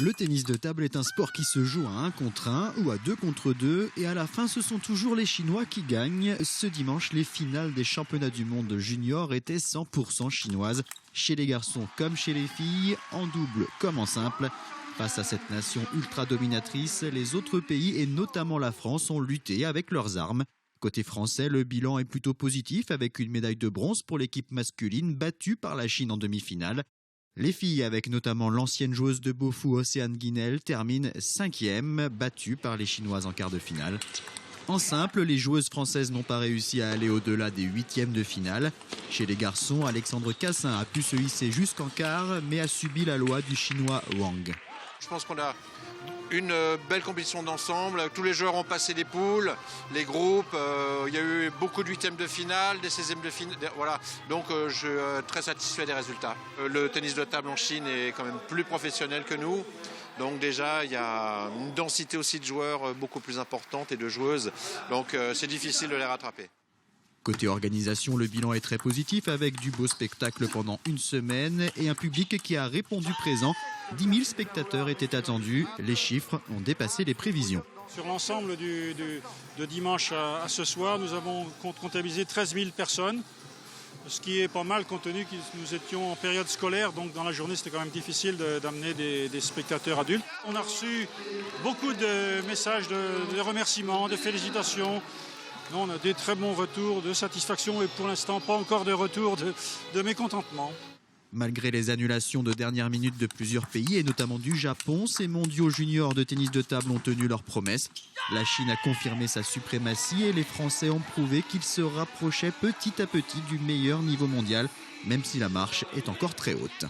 Le tennis de table est un sport qui se joue à 1 contre 1 ou à 2 contre 2 et à la fin ce sont toujours les Chinois qui gagnent. Ce dimanche, les finales des championnats du monde junior étaient 100% chinoises, chez les garçons comme chez les filles, en double comme en simple. Face à cette nation ultra dominatrice, les autres pays et notamment la France ont lutté avec leurs armes. Côté français, le bilan est plutôt positif avec une médaille de bronze pour l'équipe masculine battue par la Chine en demi-finale. Les filles, avec notamment l'ancienne joueuse de Beaufou Océane Guinel, terminent 5e, battues par les Chinoises en quart de finale. En simple, les joueuses françaises n'ont pas réussi à aller au-delà des 8e de finale. Chez les garçons, Alexandre Cassin a pu se hisser jusqu'en quart, mais a subi la loi du chinois Wang. Je pense qu'on a une belle compétition d'ensemble. Tous les joueurs ont passé les poules, les groupes. Il y a eu beaucoup de 8e de finale, des 16e de finale. Voilà. Donc je suis très satisfait des résultats. Le tennis de table en Chine est quand même plus professionnel que nous. Donc déjà, il y a une densité aussi de joueurs beaucoup plus importante et de joueuses. Donc c'est difficile de les rattraper. Côté organisation, le bilan est très positif avec du beau spectacle pendant une semaine et un public qui a répondu présent. 10 000 spectateurs étaient attendus. Les chiffres ont dépassé les prévisions. Sur l'ensemble de dimanche à ce soir, nous avons comptabilisé 13 000 personnes, ce qui est pas mal compte tenu que nous étions en période scolaire, donc dans la journée c'était quand même difficile d'amener des spectateurs adultes. On a reçu beaucoup de messages de remerciements, de félicitations. On a des très bons retours de satisfaction et pour l'instant pas encore de retour de mécontentement. Malgré les annulations de dernière minute de plusieurs pays et notamment du Japon, ces mondiaux juniors de tennis de table ont tenu leurs promesses. La Chine a confirmé sa suprématie et les Français ont prouvé qu'ils se rapprochaient petit à petit du meilleur niveau mondial, même si la marche est encore très haute.